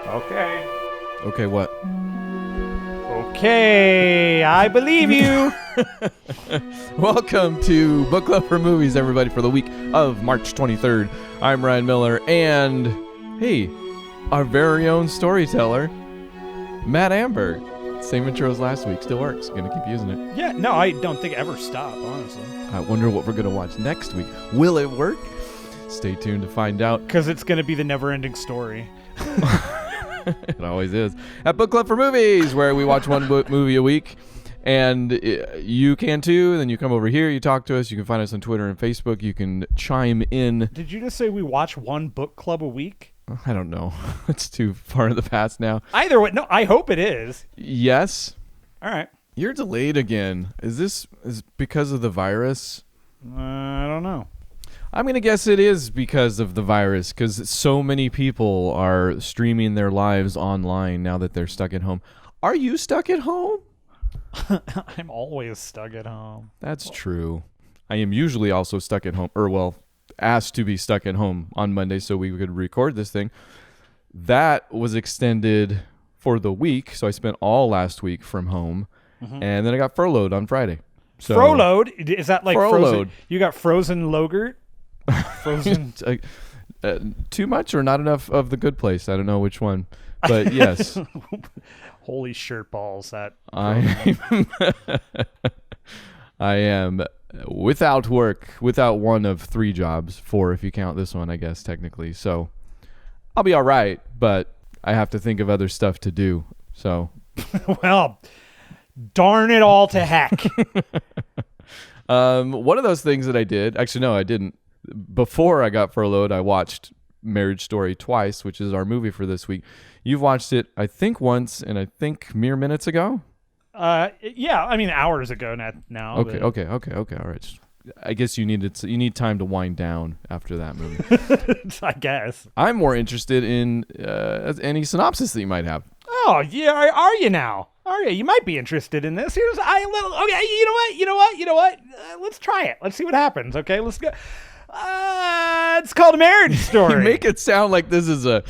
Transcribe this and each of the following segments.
Okay. Okay, what? Okay, I believe you. Welcome to Book Club for Movies, everybody, for the week of March 23rd. I'm Ryan Miller, and hey, our very own storyteller, Matt Amberg. Same intro as last week, still works. Gonna keep using it. Yeah, no, I don't think ever stop, honestly. I wonder what we're gonna watch next week. Will it work? Stay tuned to find out. Because it's going to be the never-ending story. It always is. At Book Club for Movies, where we watch one movie a week. And you can too. Then you come over here, you talk to us. You can find us on Twitter and Facebook. You can chime in. Did you just say we watch one book club a week? I don't know. It's too far in the past now. Either way, no, I hope it is. Yes. All right. You're delayed again. Is this because of the virus? I don't know. I'm going to guess it is because of the virus, because so many people are streaming their lives online now that they're stuck at home. Are you stuck at home? I'm always stuck at home. That's true. I am usually also stuck at home, asked to be stuck at home on Monday so we could record this thing. That was extended for the week, so I spent all last week from home, and then I got furloughed on Friday. So, Furloughed? Is that like furloughed. frozen? You got frozen Logurt? Frozen? Too much or not enough of the good place? I don't know which one, but yes. Holy shirt balls! That I am without work, without one of 3 jobs, 4 if you count this one, I guess, technically. So I'll be all right, but I have to think of other stuff to do. So, well, darn it all to heck. one of those things that I did, actually, no, I didn't. Before I got furloughed, I watched Marriage Story twice, which is our movie for this week. You've watched it, I think, once, and I think mere minutes ago. Yeah, I mean hours ago now. Okay, all right. I guess you need time to wind down after that movie. I guess. I'm more interested in any synopsis that you might have. Oh yeah, are you now? Are you? You might be interested in this. Okay. You know what? Let's try it. Let's see what happens. Okay, let's go. It's called A Marriage Story. You make it sound like this is a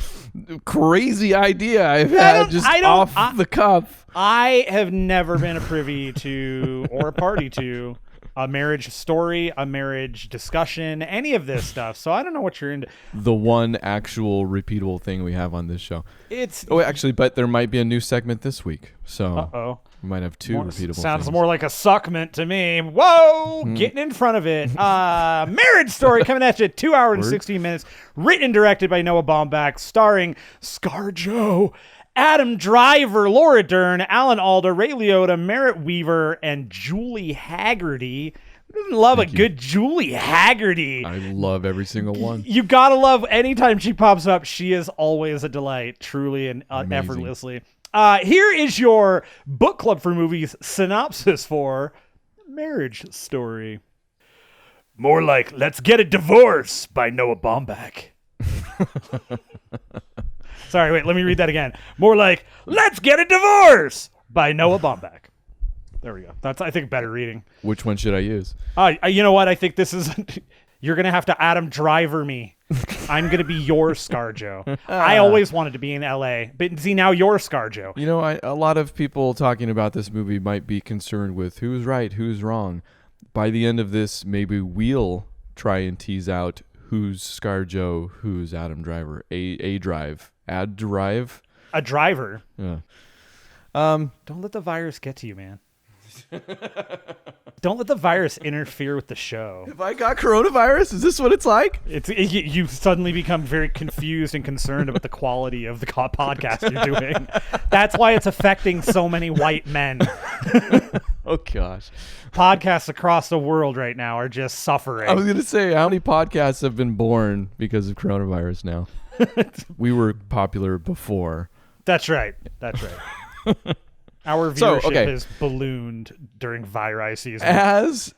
crazy idea I've had off the cuff. I have never been a privy to or a party to a marriage story, a marriage discussion, any of this stuff. So I don't know what you're into. The one actual repeatable thing we have on this show. But there might be a new segment this week. So we might have 2 repeatable Sounds things. more like a suckment to me. Whoa! Getting in front of it. Marriage Story coming at you 2 hours and 16 minutes. Written and directed by Noah Baumbach. Starring ScarJo, Adam Driver, Laura Dern, Alan Alda, Ray Liotta, Merritt Weaver, and Julie Haggerty. Who doesn't love good Julie Haggerty? I love every single one. You gotta love anytime she pops up. She is always a delight, truly and effortlessly. Here is your Book Club for Movies synopsis for Marriage Story. More like Let's Get a Divorce by Noah Baumbach. Sorry, wait, let me read that again. More like Let's Get a Divorce by Noah Baumbach. There we go. That's, I think, better reading. Which one should I use? You know what? I think this is... You're going to have to Adam Driver me. I'm going to be your ScarJo. I always wanted to be in L.A., but see, now you're ScarJo. You know, a lot of people talking about this movie might be concerned with who's right, who's wrong. By the end of this, maybe we'll try and tease out who's ScarJo, who's Adam Driver. A drive. Ad drive? A driver? Yeah. Don't let the virus get to you, man. Don't let the virus interfere with the show. Have I got coronavirus? Is this what it's like? You suddenly become very confused and concerned about the quality of the podcast you're doing. That's why it's affecting so many white men. Oh, gosh. Podcasts across the world right now are just suffering. I was going to say, how many podcasts have been born because of coronavirus now? We were popular before. That's right. Our viewership has ballooned during virus season. As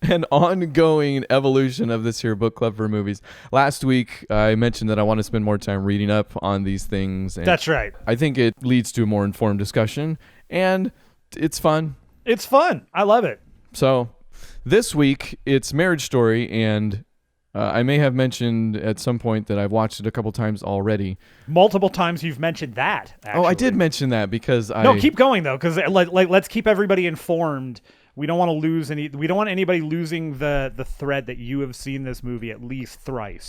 an ongoing evolution of this here Book Club for Movies. Last week, I mentioned that I want to spend more time reading up on these things. And that's right. I think it leads to a more informed discussion, and it's fun. It's fun. I love it. So this week, it's Marriage Story, and I may have mentioned at some point that I've watched it a couple times already. Multiple times you've mentioned that. Actually. Oh, I did mention that because No, keep going though, because let's keep everybody informed. We don't want to lose any. We don't want anybody losing the thread that you have seen this movie at least thrice.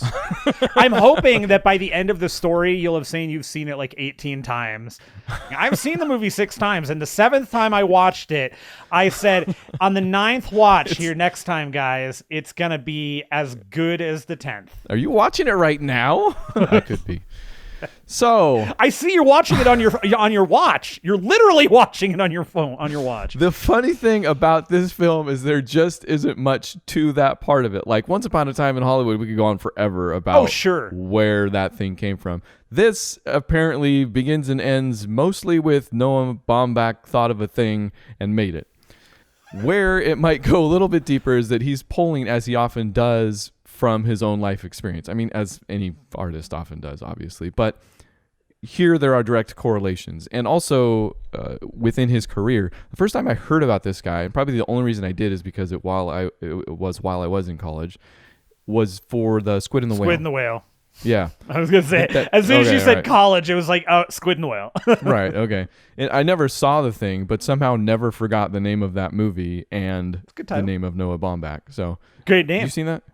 I'm hoping that by the end of the story, you'll have seen you've seen it like 18 times. I've seen the movie 6 times, and the 7th time I watched it, I said on the 9th watch here next time, guys, it's gonna be as good as the 10th. Are you watching it right now? I could be. So I see you're watching it on your watch. You're literally watching it on your phone, on your watch. the funny thing about this film is there just isn't much to that part of it. Like Once Upon a Time in Hollywood, we could go on forever about where that thing came from. This apparently begins and ends mostly with Noah Baumbach thought of a thing and made it. Where it might go a little bit deeper is that he's pulling, as he often does, from his own life experience. I mean, as any artist often does, obviously. But here there are direct correlations. And also within his career, the first time I heard about this guy, and probably the only reason I did is because it was while I was in college, was for the Squid and the Whale. Squid and the Whale. Yeah. I was going to say, as soon as you said college, it was like, oh, Squid and the Whale. Right, okay. And I never saw the thing, but somehow never forgot the name of that movie and the name of Noah Baumbach. So, great name. You seen that?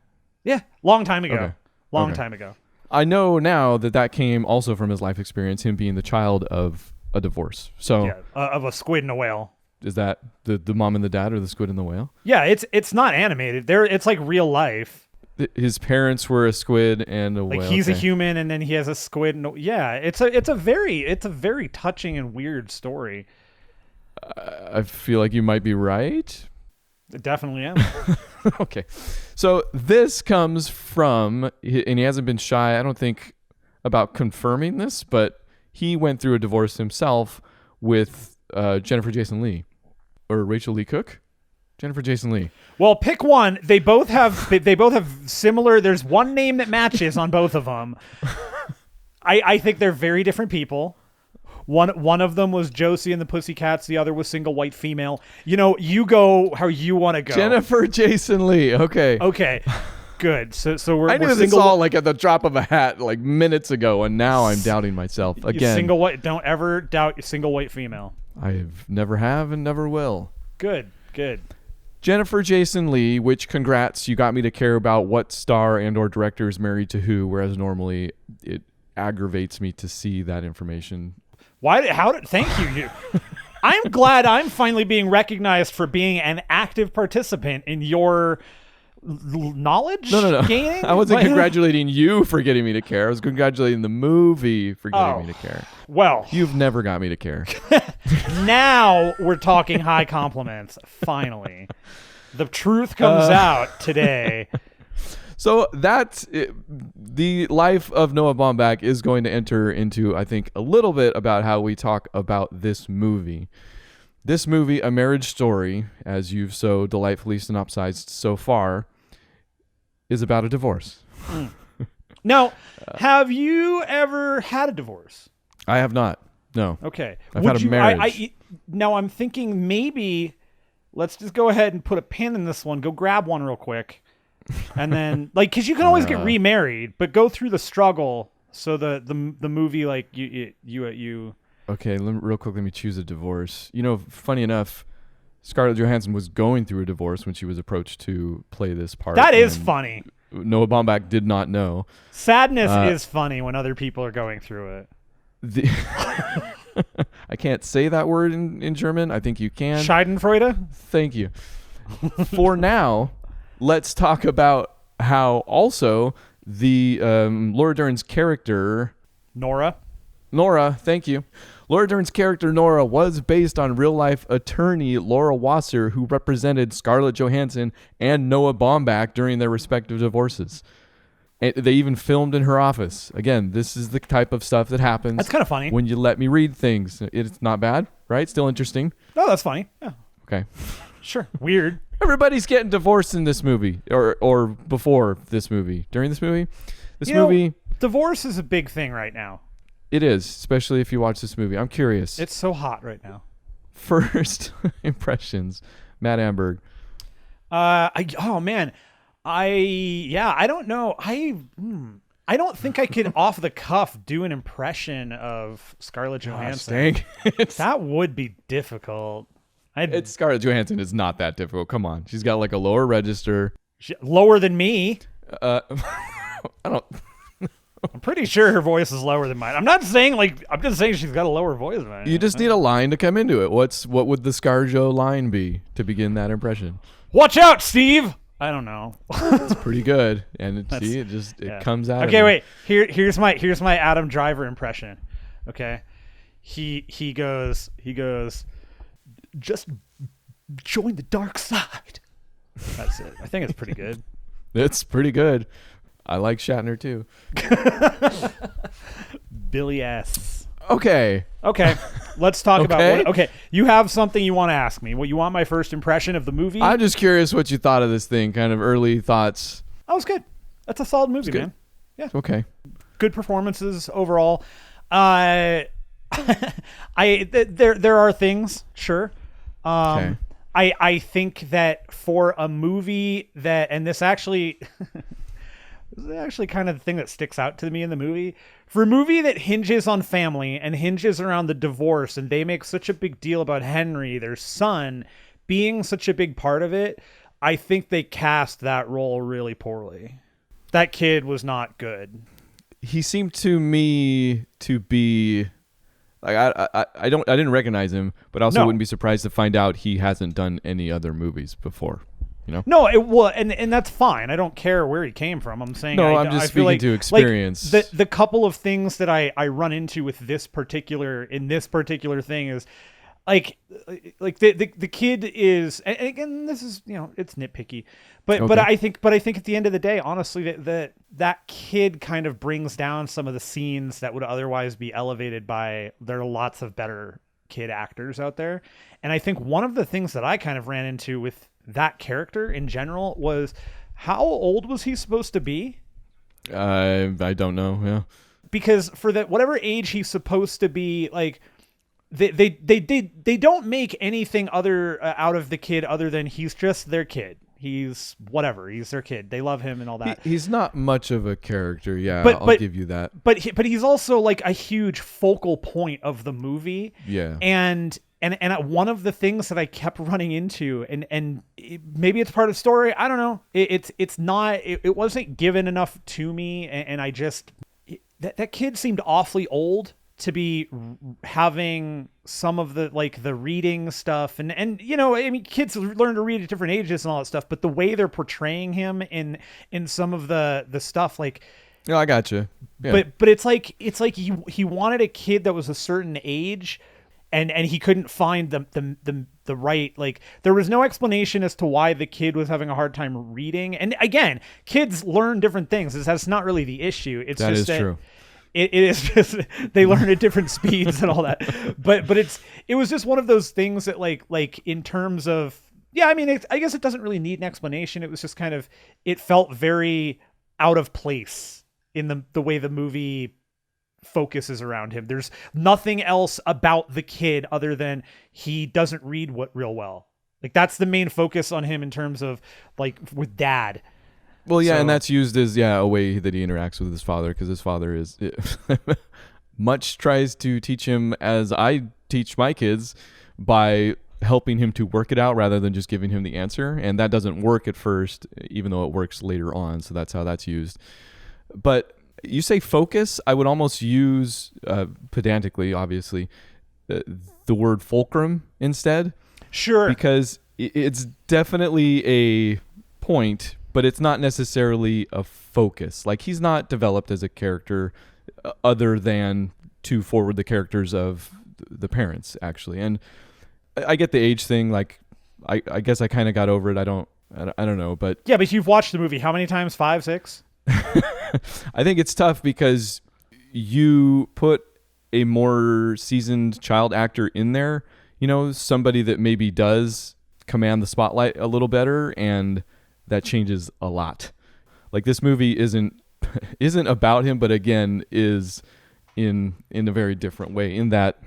Yeah, long time ago. Okay. Long time ago. I know now that came also from his life experience, him being the child of a divorce. So, yeah, of a squid and a whale. Is that the mom and the dad, or the squid and the whale? Yeah, it's not animated. It's like real life. His parents were a squid and a whale. Like he's a human, and then he has a squid. It's a very touching and weird story. I feel like you might be right. I definitely am. Okay. So this comes from, and he hasn't been shy, I don't think, about confirming this, but he went through a divorce himself with Jennifer Jason Leigh. Or Rachel Lee Cook? Jennifer Jason Leigh. Well, pick one. They both have similar, there's one name that matches on both of them. I think they're very different people. One of them was Josie and the Pussycats. The other was Single White Female. You go how you want to go. Jennifer Jason Leigh. Okay. Okay. Good. So we're. I knew this all like at the drop of a hat, like minutes ago, and now I'm doubting myself again. Single white. Don't ever doubt Single White Female. I've never have and never will. Good. Jennifer Jason Leigh, which congrats, you got me to care about what star and or director is married to who, whereas normally it aggravates me to see that information. Thank you. I'm glad I'm finally being recognized for being an active participant in your knowledge gaining. I wasn't congratulating you for getting me to care. I was congratulating the movie for getting me to care. Well, you've never got me to care. Now we're talking high compliments. Finally, the truth comes out today. So that's it. The life of Noah Baumbach is going to enter into, I think, a little bit about how we talk about this movie. This movie, A Marriage Story, as you've so delightfully synopsized so far, is about a divorce. Now, have you ever had a divorce? I have not. No. Okay. I've had a marriage. Now I'm thinking maybe let's just go ahead and put a pin in this one. Go grab one real quick. And then, because you can always get remarried, but go through the struggle. So the movie, like you. Okay, real quick, let me choose a divorce. Funny enough, Scarlett Johansson was going through a divorce when she was approached to play this part. That is funny. Noah Baumbach did not know. Sadness is funny when other people are going through it. I can't say that word in German. I think you can. Schadenfreude? Thank you. For now, let's talk about how also the Laura Dern's character... Nora, thank you. Laura Dern's character Nora was based on real-life attorney Laura Wasser, who represented Scarlett Johansson and Noah Baumbach during their respective divorces. And they even filmed in her office. Again, this is the type of stuff that happens. That's kind of funny. When you let me read things. It's not bad, right? Still interesting. No, that's funny. Yeah. Okay. Sure. Weird. Everybody's getting divorced in this movie, or before this movie. During this movie? Movie... Divorce is a big thing right now. It is, especially if you watch this movie. I'm curious. It's so hot right now. First impressions, Matt Amberg. Oh man, I don't know. I don't think I could off the cuff do an impression of Scarlett Johansson. Dang. It's That would be difficult. Scarlett Johansson is not that difficult. Come on. She's got like a lower register. Lower than me. I don't. I'm pretty sure her voice is lower than mine. I'm just saying she's got a lower voice than mine. You just need a line to come into it. What would the ScarJo line be to begin that impression? Watch out, Steve. I don't know. It's pretty good, and it comes out. Okay, wait. Here's my Adam Driver impression. Okay, he goes. Just join the dark side. That's it. I think it's pretty good. It's pretty good. I like Shatner too. Billy S. Okay. Let's talk Okay. about okay. You have something you want to ask me. What you want my first impression of the movie? I'm just curious what you thought of this thing. Kind of early thoughts. That was good. That's a solid movie, good. man. Yeah. Okay. Good performances overall. There are things, sure. Okay. I think that for a movie that, and this is actually kind of the thing that sticks out to me in the movie. For a movie that hinges on family and hinges around the divorce, and they make such a big deal about Henry, their son, being such a big part of it, I think they cast that role really poorly. That kid was not good. He seemed to me to be like I didn't recognize him, but also No. wouldn't be surprised to find out he hasn't done any other movies before. You know? No, it was, and that's fine. I don't care where he came from. I'm saying I'm just I feel speaking to experience. Like the couple of things that I run into with this particular thing is like the kid is, and again, this is, it's nitpicky, but Okay. I think at the end of the day, honestly, that kid kind of brings down some of the scenes that would otherwise be elevated by, there are lots of better kid actors out there. And I think one of the things that I kind of ran into with that character in general was, how old was he supposed to be? I don't know. Yeah. Because for that, whatever age he's supposed to be, like, they don't make anything other out of the kid other than he's just their kid. He's whatever. He's their kid. They love him and all that. He's not much of a character. Yeah, I'll give you that. But he's also like a huge focal point of the movie. Yeah. And one of the things that I kept running into, and maybe it's part of the story, I don't know. It wasn't given enough to me, and I just, that kid seemed awfully old to be having some of the, like, the reading stuff, and I mean, kids learn to read at different ages and all that stuff, but the way they're portraying him in some of the stuff, like, No, I gotcha. Yeah. but it's like he wanted a kid that was a certain age, and he couldn't find the right, like, there was no explanation as to why the kid was having a hard time reading. And again, kids learn different things. That's not really the issue. It's That just is true. It is just, they learn at different speeds and all that. But it was just one of those things that like in terms of, yeah, I mean, I guess it doesn't really need an explanation. It was just kind of, it felt very out of place in the way the movie focuses around him. There's nothing else about the kid other than he doesn't read real well. Like, that's the main focus on him in terms of, like, with dad. Well, yeah, So- and that's used as a way that he interacts with his father, because his father is much tries to teach him as I teach my kids, by helping him to work it out rather than just giving him the answer, and that doesn't work at first, even though it works later on. So that's how that's used. But you say focus, I would almost use pedantically, obviously, the word fulcrum instead. Sure. Because it's definitely a point, but it's not necessarily a focus. Like, he's not developed as a character other than to forward the characters of the parents, actually. And I get the age thing. Like, I guess I kind of got over it. I don't know, but Yeah, but you've watched the movie how many times? 5, 6? I think it's tough because you put a more seasoned child actor in there, somebody that maybe does command the spotlight a little better, and that changes a lot. Like, this movie isn't about him, but again is in a very different way, in that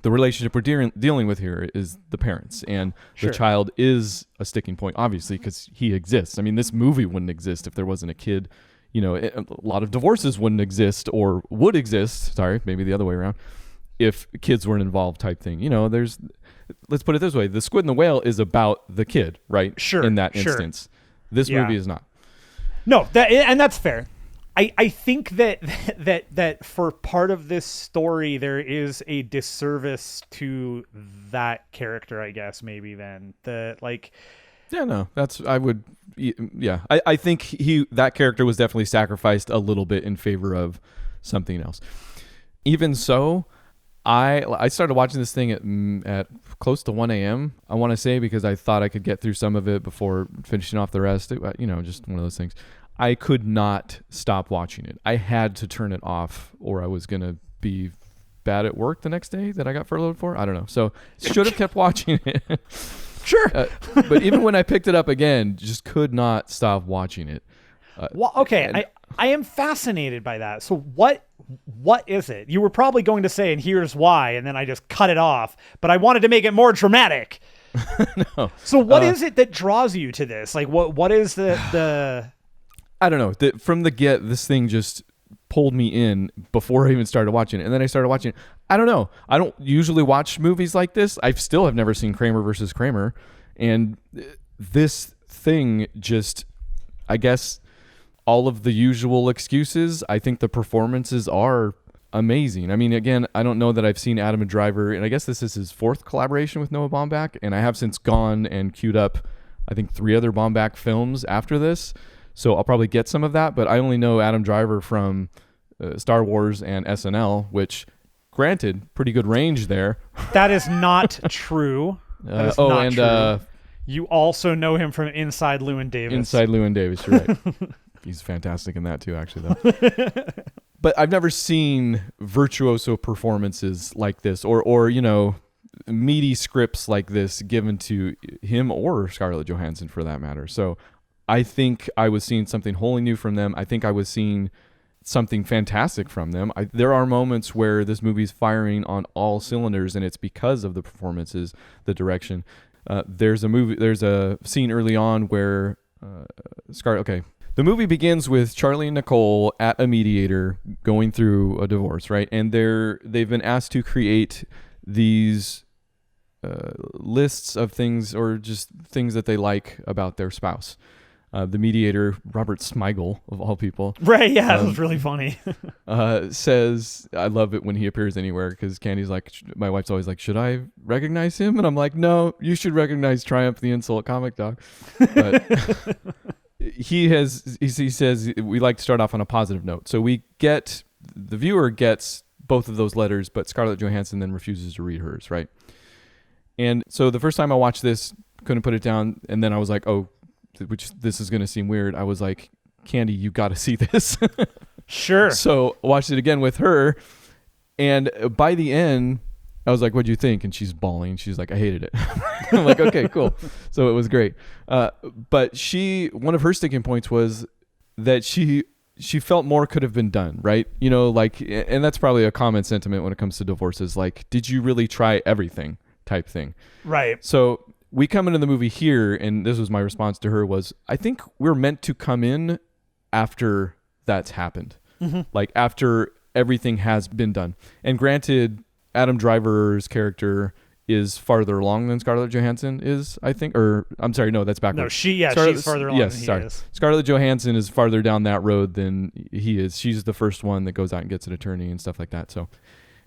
the relationship we're dealing with here is the parents, and Sure. the child is a sticking point, obviously, because he exists. I mean, this movie wouldn't exist if there wasn't a kid. You know, a lot of divorces wouldn't exist, or would exist. Sorry, maybe the other way around, if kids weren't involved, type thing. You know, let's put it this way: The Squid and the Whale is about the kid, right? Sure, In that sure. instance, this Yeah. movie is not. No, and that's fair. I think that for part of this story there is a disservice to that character, I guess, maybe then. Yeah, no, I think that character was definitely sacrificed a little bit in favor of something else. Even so, I started watching this thing at close to 1 a.m. I want to say, because I thought I could get through some of it before finishing off the rest. Just one of those things. I could not stop watching it. I had to turn it off, or I was gonna be bad at work the next day that I got furloughed for. I don't know. So should have kept watching it. Sure. But even when I picked it up again, just could not stop watching it. Well, okay, I am fascinated by that. So what is it? You were probably going to say, and here's why, and then I just cut it off. But I wanted to make it more dramatic. No. So what is it that draws you to this? Like, what is the I don't know. From the get, this thing just pulled me in before I even started watching it. And then I started watching it. I don't know. I don't usually watch movies like this. I still have never seen Kramer versus Kramer. And this thing just, I guess, all of the usual excuses. I think the performances are amazing. I mean, again, I don't know that I've seen Adam Driver, and I guess this is his 4th collaboration with Noah Baumbach. And I have since gone and queued up, I think, 3 other Baumbach films after this. So I'll probably get some of that, but I only know Adam Driver from Star Wars and SNL, which, granted, pretty good range there. That is not true. That is not true. You also know him from Inside Llewyn Davis. Inside Llewyn Davis, you're right. He's fantastic in that too, actually, though. But I've never seen virtuoso performances like this, or meaty scripts like this given to him or Scarlett Johansson, for that matter. So I think I was seeing something wholly new from them. I think I was seeing something fantastic from them. There are moments where this movie's firing on all cylinders, and it's because of the performances, the direction. There's a scene early on where the movie begins with Charlie and Nicole at a mediator going through a divorce, right? And they've been asked to create these lists of things, or just things that they like about their spouse. The mediator, Robert Smigel, of all people. Right, yeah, that was really funny. Says, I love it when he appears anywhere, because Candy's like, my wife's always like, should I recognize him? And I'm like, no, you should recognize Triumph the Insult Comic Dog. But he says, we like to start off on a positive note. So the viewer gets both of those letters, but Scarlett Johansson then refuses to read hers, right? And so the first time I watched this, couldn't put it down, and then I was like, this is going to seem weird. I was like, Candy, you got to see this. Sure. So I watched it again with her, and by the end, I was like, what'd you think? And she's bawling. She's like, I hated it. I'm like, okay, cool. So it was great. But one of her sticking points was that she felt more could have been done, right? And that's probably a common sentiment when it comes to divorces. Like, did you really try everything type thing? Right. So we come into the movie here, and this was my response to her, was, I think we're meant to come in after that's happened. Mm-hmm. Like, after everything has been done. And granted, Adam Driver's character is farther along than Scarlett Johansson is, I think. Or, I'm sorry, no, that's backwards. No, she's farther along than he is. Scarlett Johansson is farther down that road than he is. She's the first one that goes out and gets an attorney and stuff like that. So,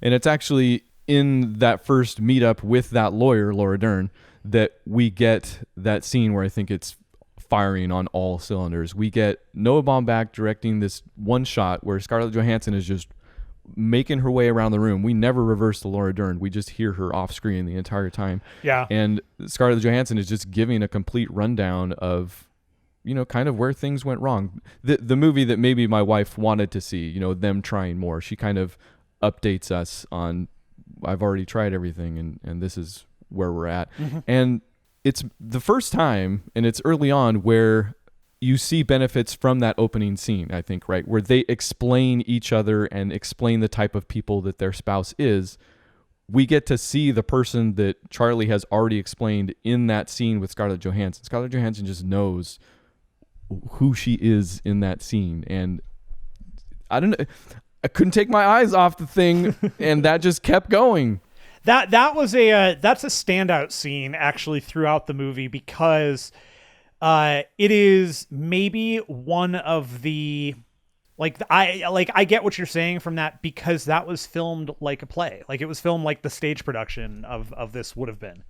and it's actually in that first meetup with that lawyer, Laura Dern, that we get that scene where I think it's firing on all cylinders. We get Noah Baumbach directing this one shot where Scarlett Johansson is just making her way around the room. We never reverse to Laura Dern. We just hear her off screen the entire time. Yeah. And Scarlett Johansson is just giving a complete rundown of, kind of where things went wrong. The movie that maybe my wife wanted to see, them trying more. She kind of updates us on, I've already tried everything, and this is where we're at. Mm-hmm. And it's the first time, and it's early on, where you see benefits from that opening scene, I think, right? Where they explain each other and explain the type of people that their spouse is we get to see the person that Charlie has already explained in that scene with Scarlett Johansson. Scarlett Johansson just knows who she is in that scene. And I couldn't take my eyes off the thing, and that just kept going. That's a standout scene actually throughout the movie, because it is maybe one of the I get what you're saying from that, because that was filmed like a play. Like, it was filmed like the stage production of this would have been.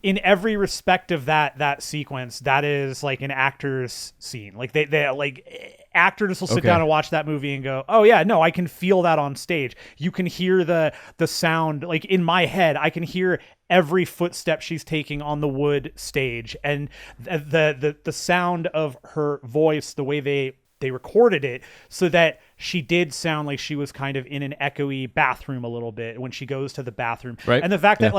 In every respect of that sequence, that is like an actor's scene. Like they like actors will sit down and watch that movie and go, "Oh yeah, no, I can feel that on stage." You can hear the sound. Like, in my head, I can hear every footstep she's taking on the wood stage, and the sound of her voice, the way they recorded it, so that she did sound like she was kind of in an echoey bathroom a little bit when she goes to the bathroom. Right. And the fact that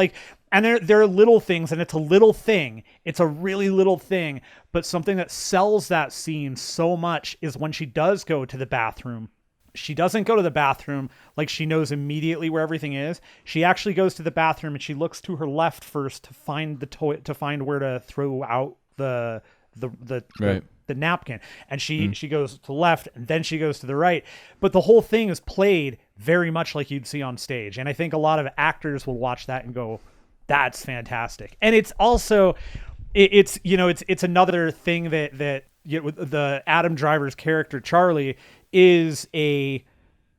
and there are little things, and it's a little thing. It's a really little thing, but something that sells that scene so much is when she does go to the bathroom. She doesn't go to the bathroom like she knows immediately where everything is. She actually goes to the bathroom and she looks to her left first to find to find where to throw out the napkin, and she goes to the left, and then she goes to the right, but the whole thing is played very much like you'd see on stage. And I think a lot of actors will watch that and go, that's fantastic. And it's also it's another thing that the Adam Driver's character Charlie is he's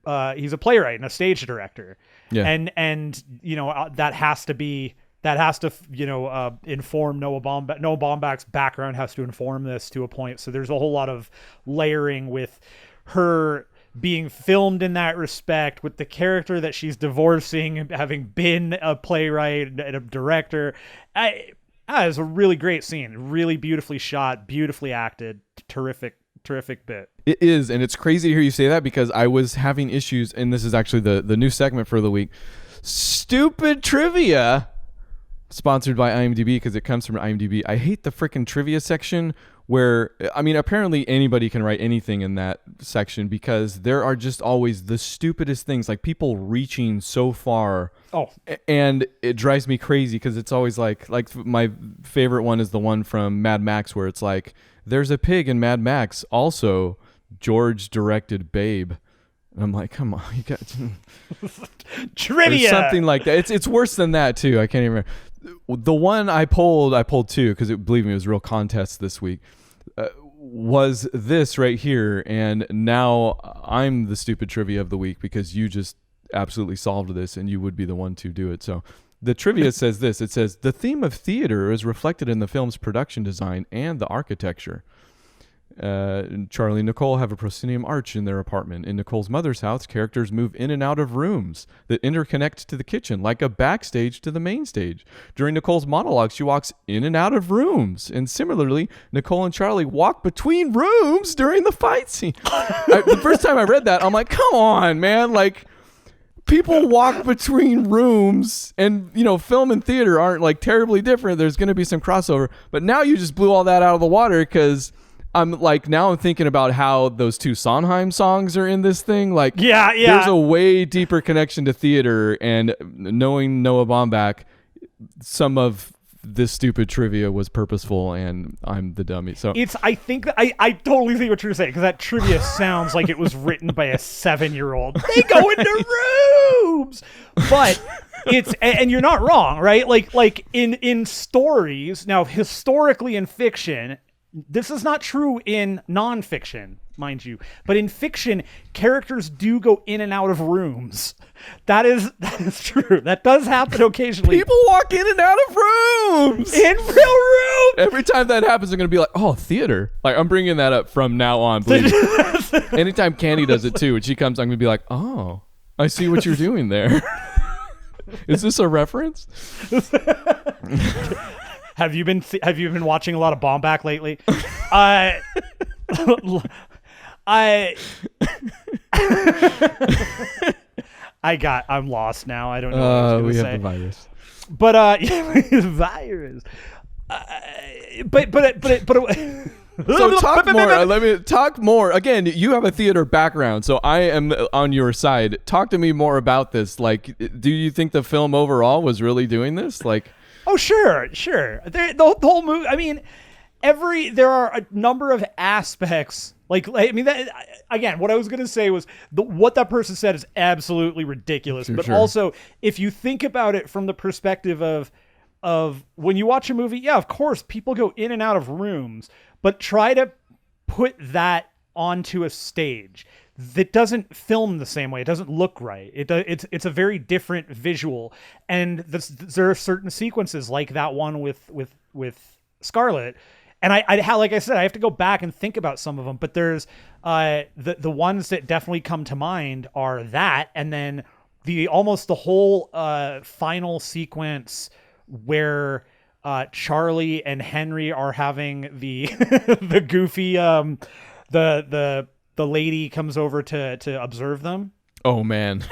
a playwright and a stage director, and that has to inform Noah Baumbach. Noah Baumbach's background has to inform this to a point. So there's a whole lot of layering with her being filmed in that respect, with the character that she's divorcing, having been a playwright and a director. It's a really great scene, really beautifully shot, beautifully acted, terrific bit. It is, and it's crazy to hear you say that, because I was having issues, and this is actually the new segment for the week. Stupid trivia. Sponsored by IMDb, because it comes from IMDb. I hate the freaking trivia section where, I mean, apparently anybody can write anything in that section, because there are just always the stupidest things, like people reaching so far. Oh, and it drives me crazy, because it's always like my favorite one is the one from Mad Max, where it's like, there's a pig in Mad Max. Also, George directed Babe. And I'm like, come on, you got trivia. Something like that. It's worse than that too. I can't even remember. The one I pulled two, because believe me, it was a real contest this week. Was this right here, and now I'm the stupid trivia of the week, because you just absolutely solved this, and you would be the one to do it. So the trivia says this. It says, the theme of theater is reflected in the film's production design and the architecture. Charlie and Nicole have a proscenium arch in their apartment. In Nicole's mother's house, characters move in and out of rooms that interconnect to the kitchen, like a backstage to the main stage. During Nicole's monologue, she walks in and out of rooms. And similarly, Nicole and Charlie walk between rooms during the fight scene. The first time I read that, I'm like, come on, man. Like, people walk between rooms, and, film and theater aren't like terribly different. There's going to be some crossover. But now you just blew all that out of the water, because I'm thinking about how those two Sondheim songs are in this thing. Like, yeah. There's a way deeper connection to theater, and knowing Noah Baumbach, some of this stupid trivia was purposeful, and I'm the dummy. So I totally think what you're saying, because that trivia sounds like it was written by a 7-year-old. They go into rooms, but and you're not wrong, right? Like in stories, now historically in fiction. This is not true in nonfiction, mind you, but in fiction, characters do go in and out of rooms. That is true. That does happen occasionally. People walk in and out of rooms. In real rooms. Every time that happens, I'm going to be like, oh, theater. Like, I'm bringing that up from now on. Anytime Candy does it too, when she comes, I'm going to be like, oh, I see what you're doing there. Is this a reference? Have you been watching a lot of Baumbach lately? I'm lost now. I don't know what I was going to say. We have the virus. But virus. But So talk more. Let me talk more. Again, you have a theater background, so I am on your side. Talk to me more about this. Like, do you think the film overall was really doing this? Like, oh, sure. The whole movie. I mean, there are a number of aspects. Like I mean, that, again, what I was gonna say was what that person said is absolutely ridiculous. But also, if you think about it from the perspective of when you watch a movie, yeah, of course, people go in and out of rooms, but try to put that onto a stage that doesn't film the same way. It doesn't look right. It's a very different visual, and there are certain sequences like that one with Scarlett. And like I said, I have to go back and think about some of them, but there's the ones that definitely come to mind are that, and then almost the whole final sequence where Charlie and Henry are having the the goofy the lady comes over to observe them. Oh man.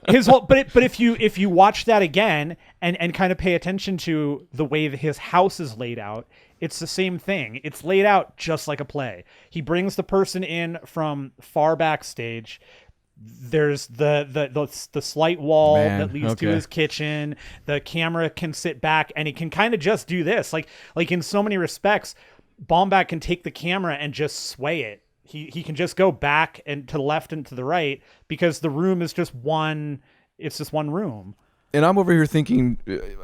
His whole, but if you watch that again and kind of pay attention to the way that his house is laid out, it's the same thing. It's laid out just like a play. He brings the person in from far backstage. There's the slight wall that leads to his kitchen. The camera can sit back and he can kind of just do this. Like in so many respects, Baumbach can take the camera and just sway it. He can just go back and to the left and to the right because the room is just one. It's just one room. And I'm over here thinking,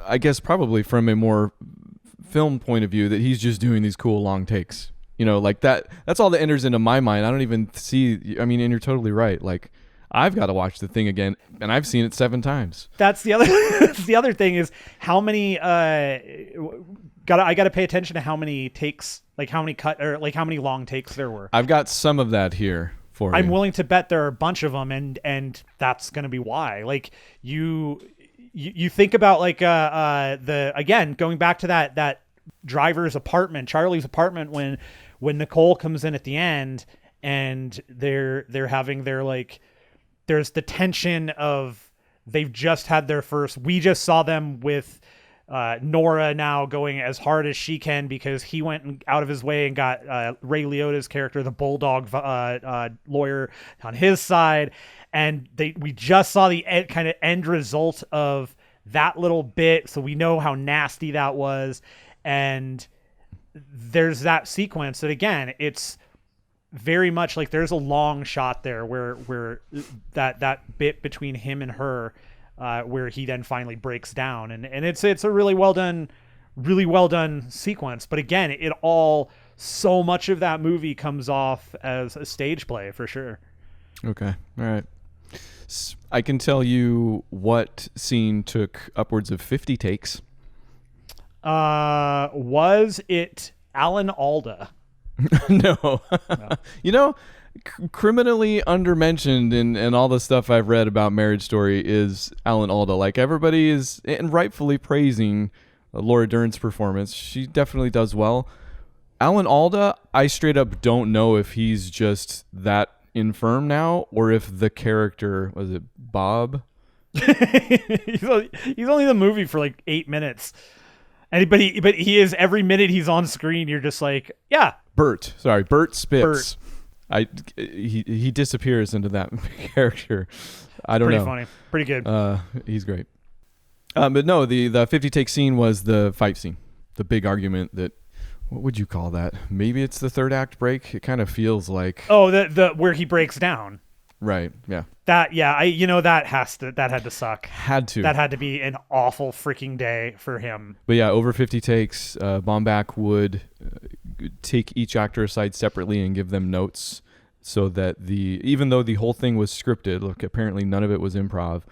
I guess probably from a more film point of view, that he's just doing these cool long takes. You know, like that's all that enters into my mind. I don't even see. I mean, and you're totally right. Like, I've got to watch the thing again, and I've seen it 7 times. That's the other. That's the other thing is how many. I got to pay attention to how many takes, like how many long takes there were. I've got some of that here for you. I'm willing to bet there are a bunch of them, and that's going to be why. Like you think about like again going back to that driver's apartment, Charlie's apartment, when Nicole comes in at the end and they're having their like. There's the tension of they've just had their first. We just saw them with Nora now going as hard as she can because he went out of his way and got Ray Liotta's character, the bulldog lawyer, on his side, and we just saw the kind of end result of that little bit, so we know how nasty that was, and there's that sequence that again, it's very much like there's a long shot there where that bit between him and her where he then finally breaks down and it's a really well done sequence. But again, so much of that movie comes off as a stage play for sure. Okay. All right. I can tell you what scene took upwards of 50 takes. Was it Alan Alda? No. You know, criminally undermentioned in all the stuff I've read about Marriage Story is Alan Alda. Like, everybody is, and rightfully praising Laura Dern's performance. She definitely does well. Alan Alda, I straight up don't know if he's just that infirm now or if the character, was it Bob? He's only in the movie for like 8 minutes. But he is, every minute he's on screen, you're just like, yeah. Bert Spitz. He disappears into that character. I don't know. Pretty funny. Pretty good. He's great. But no, the 50 take scene was the fight scene. The big argument that, what would you call that? Maybe it's the third act break. It kind of feels like. Oh, the where he breaks down. Right. Yeah. That had to suck. That had to be an awful freaking day for him. But yeah, over 50 takes, Baumbach would take each actor aside separately and give them notes so that even though the whole thing was scripted, look, apparently none of it was improv,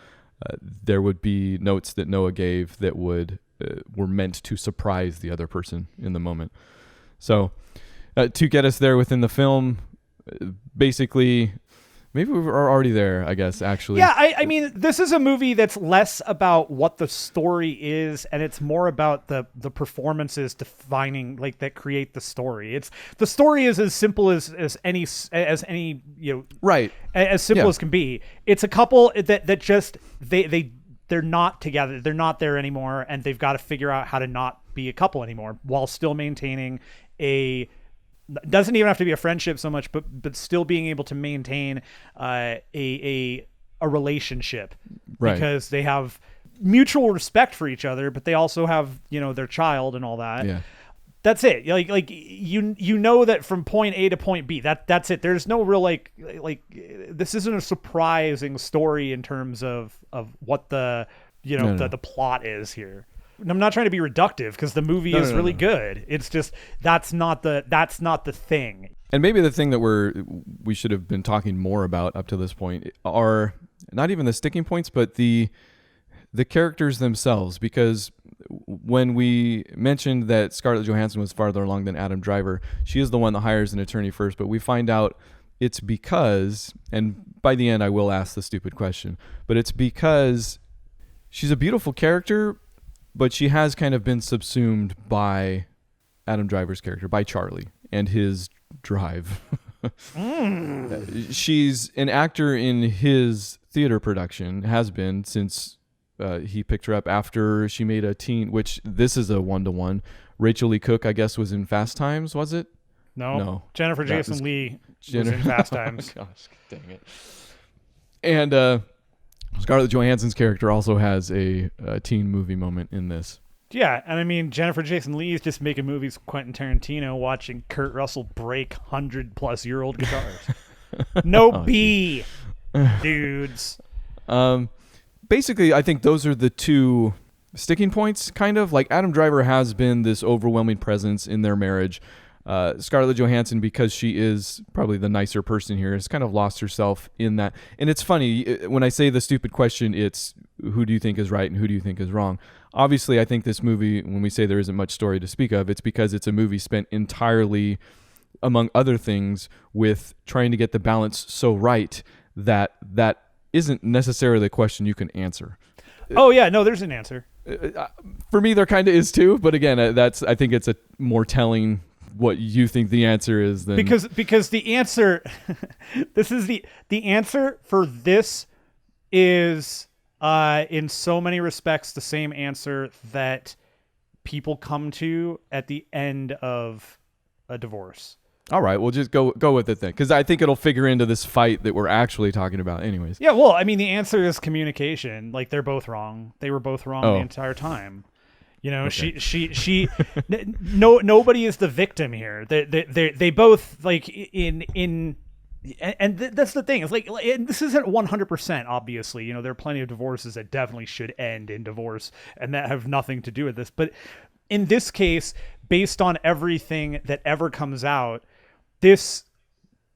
there would be notes that Noah gave that were meant to surprise the other person in the moment. So to get us there within the film, basically. Maybe we were already there, I guess, actually. Yeah, I mean, this is a movie that's less about what the story is, and it's more about the performances defining, like, that create the story. The story is as simple as any right, as simple as can be. It's a couple that just they're not together, they're not there anymore, and they've got to figure out how to not be a couple anymore while still maintaining a doesn't even have to be a friendship so much, but still being able to maintain a relationship, Right. because they have mutual respect for each other, but they also have, their child and all that. Yeah. That's it. Like you know that from point A to point B, that's it. There's no real like this isn't a surprising story in terms of what the the plot is here. I'm not trying to be reductive, because the movie is really good. It's just that's not the thing. And maybe the thing that we should have been talking more about up to this point are not even the sticking points, but the characters themselves. Because when we mentioned that Scarlett Johansson was farther along than Adam Driver, she is the one that hires an attorney first, but we find out it's because, and by the end I will ask the stupid question, but it's because she's a beautiful character, but she has kind of been subsumed by Adam Driver's character, by Charlie, and his drive. She's an actor in his theater production, has been since he picked her up after she made a teen, which this is a 1-to-1. Rachel Lee Cook, I guess, was in Fast Times, was it? No. Jennifer Jason Leigh was in Fast Times. Oh, gosh, dang it. And Scarlett Johansson's character also has a teen movie moment in this. Yeah, and I mean, Jennifer Jason Leigh is just making movies with Quentin Tarantino, watching Kurt Russell break 100-plus-year-old guitars. No B, dudes. Basically, I think those are the two sticking points, kind of. Like, Adam Driver has been this overwhelming presence in their marriage. Scarlett Johansson, because she is probably the nicer person here, has kind of lost herself in that. And it's funny, when I say the stupid question, it's who do you think is right and who do you think is wrong? Obviously, I think this movie, when we say there isn't much story to speak of, it's because it's a movie spent entirely, among other things, with trying to get the balance so right that isn't necessarily a question you can answer. Oh, yeah, no, there's an answer. For me, there kind of is too, but again, I think it's a more telling what you think the answer is than because the answer this is the answer for this is in so many respects the same answer that people come to at the end of a divorce. All right, we'll just go with it then, because I think it'll figure into this fight that we're actually talking about anyways. Yeah, well, I mean, the answer is communication. Like, they're both wrong. They were both wrong the entire time. Okay. She nobody is the victim here. They both, like, that's the thing. It's like, this isn't 100%, obviously. There are plenty of divorces that definitely should end in divorce and that have nothing to do with this. But in this case, based on everything that ever comes out, this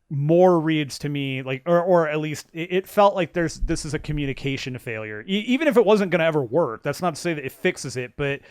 more reads to me like, or at least it felt like this is a communication failure. Even if it wasn't going to ever work, that's not to say that it fixes it, but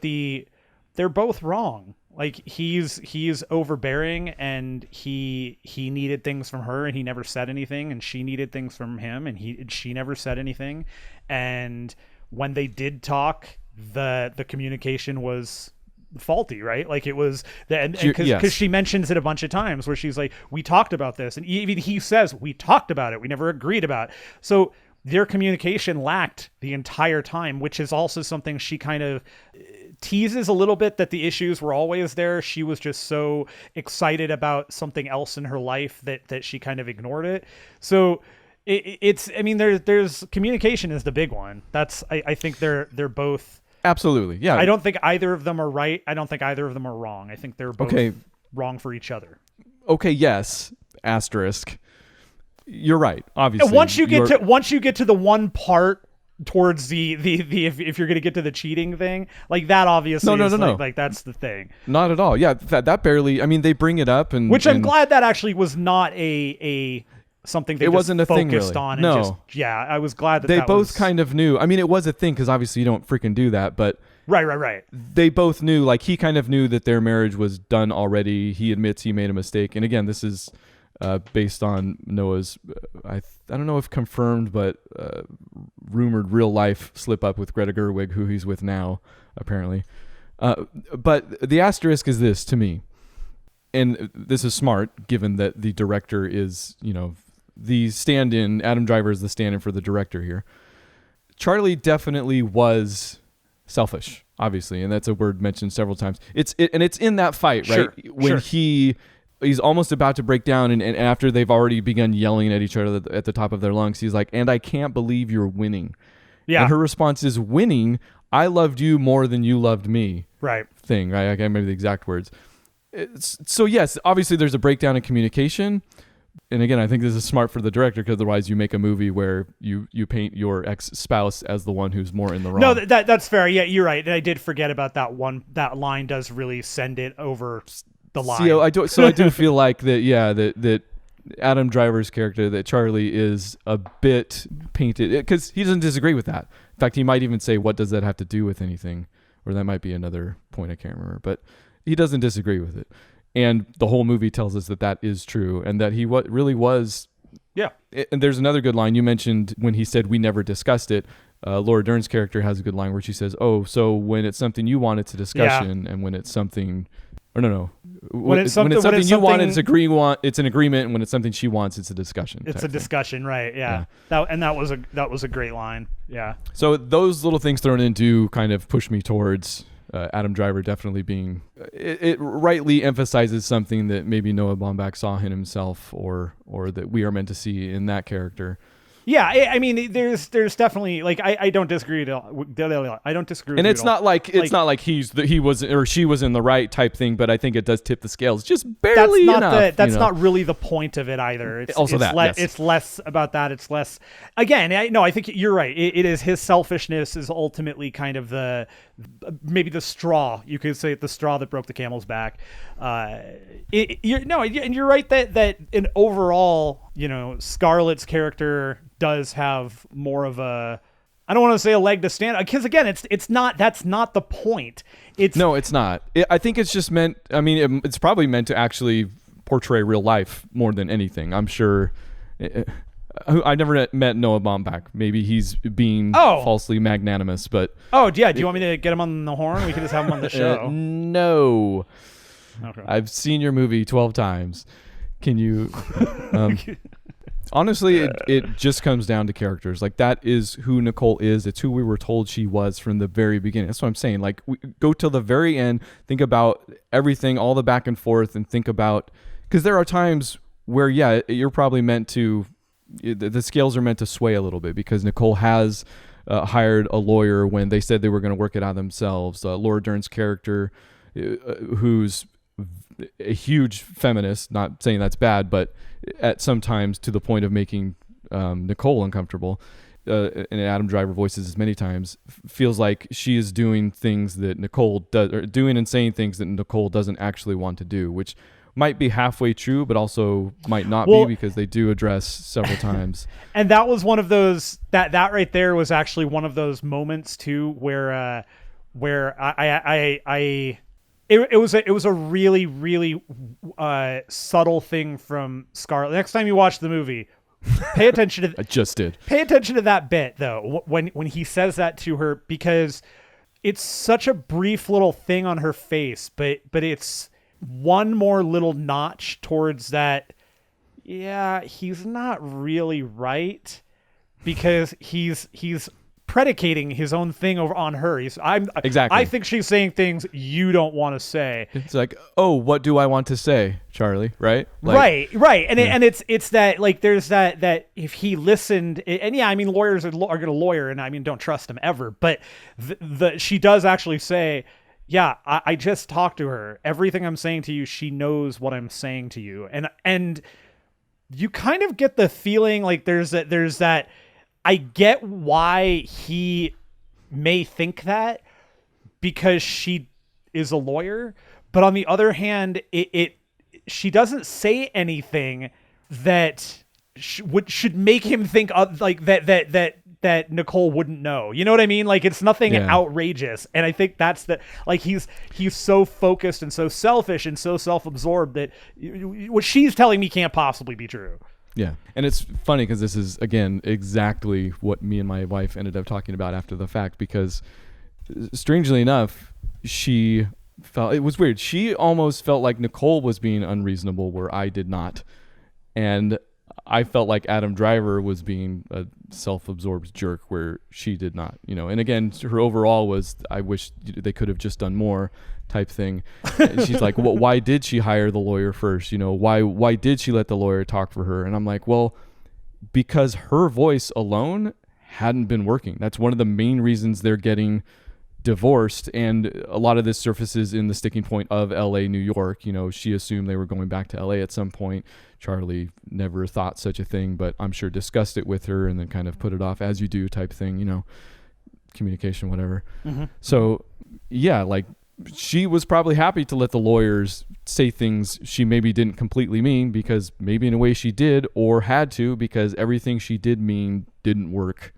they're both wrong. Like, he's overbearing, and he needed things from her and he never said anything, and she needed things from him and she never said anything. And when they did talk, the communication was faulty, right? Like, it was because she mentions it a bunch of times where she's like, we talked about this, and even he says, we talked about it, we never agreed about it. So their communication lacked the entire time, which is also something she kind of teases a little bit, that the issues were always there. She was just so excited about something else in her life that she kind of ignored it. So it's I mean, there's communication is the big one. That's I think they're both. Absolutely, yeah. I don't think either of them are right. I don't think either of them are wrong. I think they're both wrong for each other. Okay, yes. Asterisk. You're right. Obviously, and once you get to the one part towards the if you're going to get to the cheating thing, like, that obviously no. Like, that's the thing. Not at all. Yeah, that barely. I mean, they bring it up, and which I'm glad that actually was not a something they wasn't a thing focused really. on. And no. I was glad that they that both was... kind of knew. I mean, it was a thing because obviously you don't freaking do that, but right. They both knew. Like, he kind of knew that their marriage was done already. He admits he made a mistake, and again, this is based on Noah's. I don't know if confirmed, but rumored real life slip up with Greta Gerwig, who he's with now, apparently. But the asterisk is this to me, and this is smart given that the director is, the stand-in. Adam Driver is the stand-in for the director here. Charlie definitely was selfish, obviously, and that's a word mentioned several times. It's in that fight, right? When he he's almost about to break down, and after they've already begun yelling at each other at the top of their lungs, he's like, "And I can't believe you're winning." Yeah. And her response is, "Winning? I loved you more than you loved me." Right. Thing. I can't remember the exact words. So yes, obviously there's a breakdown in communication. And again, I think this is smart for the director, because otherwise you make a movie where you paint your ex-spouse as the one who's more in the wrong. No, that's fair. Yeah, you're right. And I did forget about that one. That line does really send it over the line. See, I do feel like that. Yeah, that Adam Driver's character, that Charlie, is a bit painted, because he doesn't disagree with that. In fact, he might even say, "What does that have to do with anything?" Or that might be another point, I can't remember. But he doesn't disagree with it. And the whole movie tells us that that is true, and that he really was. Yeah. And there's another good line you mentioned when he said, "We never discussed it." Laura Dern's character has a good line where she says, "Oh, so when it's something you want, it's a discussion, and when it's something, or no, when it's something you want, it's an agreement, and when it's something she wants, it's a discussion." It's a discussion, right? Yeah. That was a great line. Yeah. So those little things thrown in do kind of push me towards Adam Driver definitely being. It rightly emphasizes something that maybe Noah Baumbach saw in himself, or that we are meant to see in that character. Yeah, I mean, there's definitely, like, I don't disagree. I don't disagree. And it's not like he was or she was in the right type thing, but I think it does tip the scales just barely enough. That's not really the point of it either. It's yes. It's less about that. It's less. Again, I think you're right. It is his selfishness is ultimately kind of maybe the straw. You could say the straw that broke the camel's back. And you're right that in overall, Scarlett's character does have more of a, I don't want to say a leg to stand on, because again, it's not, that's not the point. It's not. I think it's just meant, I mean, it's probably meant to actually portray real life more than anything. I'm sure. I never met Noah Baumbach. Maybe he's being falsely magnanimous, but. Oh yeah. Do you want me to get him on the horn? We can just have him on the show. No. Okay. I've seen your movie 12 times. Can you? Honestly, it just comes down to characters. Like, that is who Nicole is. It's who we were told she was from the very beginning. That's what I'm saying. Like, we go till the very end, think about everything, all the back and forth, and think about, because there are times where, yeah, you're probably meant to, the scales are meant to sway a little bit, because Nicole has hired a lawyer when they said they were going to work it out themselves. Laura Dern's character, who's a huge feminist, not saying that's bad, but at sometimes to the point of making Nicole uncomfortable, and Adam Driver voices this many times, feels like she is doing things that Nicole does, or doing and saying things that Nicole doesn't actually want to do, which might be halfway true, but also might not be, because they do address several times. And that was one of those, that right there was actually one of those moments too, where It was a really, really subtle thing from Scarlett. Next time you watch the movie, pay attention to. I just did. Pay attention to that bit though, when he says that to her, because it's such a brief little thing on her face, but it's one more little notch towards that. Yeah, he's not really right, because he's predicating his own thing over on her. Exactly. I think she's saying things you don't want to say. It's like, oh, what do I want to say, Charlie? Right? Like, right. And it's that, like, there's that if he listened, and yeah, I mean, lawyers are going to lawyer, and I mean, don't trust him ever. But she does actually say, yeah, I just talked to her. Everything I'm saying to you, she knows what I'm saying to you, and you kind of get the feeling like there's that. I get why he may think that, because she is a lawyer, but on the other hand, she doesn't say anything that should make him think like that Nicole wouldn't know. You know what I mean? Like, it's nothing outrageous, and I think that's like he's so focused and so selfish and so self-absorbed that what she's telling me can't possibly be true. Yeah. And it's funny, because this is, again, exactly what me and my wife ended up talking about after the fact, because strangely enough, she felt, it was weird. She almost felt like Nicole was being unreasonable where I did not. And I felt like Adam Driver was being a self-absorbed jerk where she did not, and again, her overall was, I wish they could have just done more type thing. And she's like, well, why did she hire the lawyer first? Why did she let the lawyer talk for her? And I'm like, well, because her voice alone hadn't been working. That's one of the main reasons they're getting divorced, and a lot of this surfaces in the sticking point of LA, New York. She assumed they were going back to LA at some point. Charlie never thought such a thing, but I'm sure discussed it with her and then kind of put it off, as you do type thing, communication, whatever. Mm-hmm. So yeah, like she was probably happy to let the lawyers say things she maybe didn't completely mean, because maybe in a way she did or had to, because everything she did mean didn't work.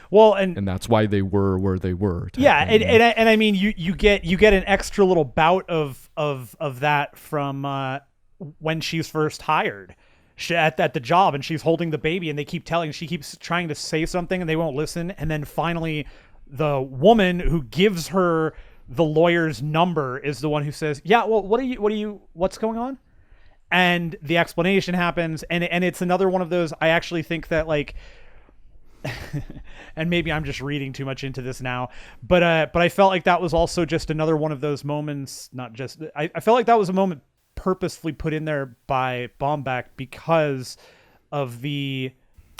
Well, and that's why they were where they were. Yeah, and I mean, you get an extra little bout of that from when she's first hired at the job, and she's holding the baby, and she keeps trying to say something, and they won't listen, and then finally, the woman who gives her the lawyer's number is the one who says, "Yeah, well, what's going on?" And the explanation happens, and it's another one of those. I actually think that, like. And maybe I'm just reading too much into this now, but I felt like that was also just another one of those moments. I felt like that was a moment purposefully put in there by Baumbach because of the,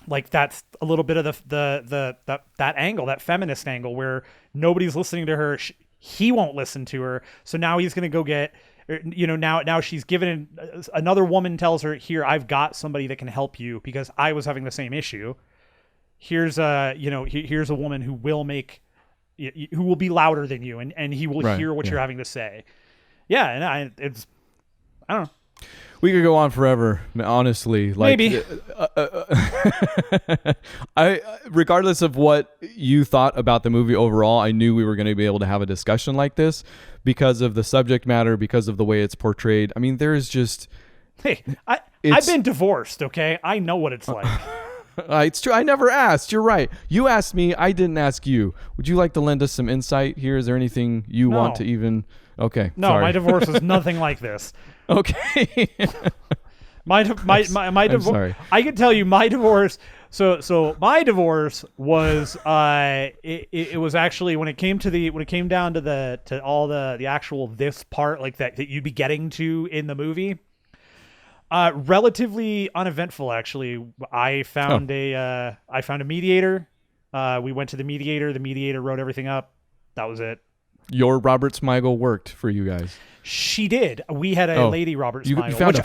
like, that's a little bit of that angle, that feminist angle where nobody's listening to her. He won't listen to her, so now he's gonna go get. Now she's given, another woman tells her, "Here, I've got somebody that can help you because I was having the same issue. Here's a woman who will be louder than you, and he will hear what you're having to say." Yeah, and I don't know. We could go on forever, honestly. Like, maybe. Regardless of what you thought about the movie overall, I knew we were going to be able to have a discussion like this because of the subject matter, because of the way it's portrayed. I mean, there's just. Hey, I've been divorced. Okay, I know what it's like. It's true. I never asked. You're right. You asked me. I didn't ask you. Would you like to lend us some insight here? Is there anything you want to even? Okay. No, sorry. My divorce is nothing like this. Okay. my divorce. Sorry. I can tell you my divorce. So my divorce was it was actually when it came down to all the actual this part, like that you'd be getting to in the movie. Relatively uneventful, actually. I found a mediator. We went to the mediator. The mediator wrote everything up. That was it. Your Robert Smigel worked for you guys. She did. We had a lady Robert Smigel. You found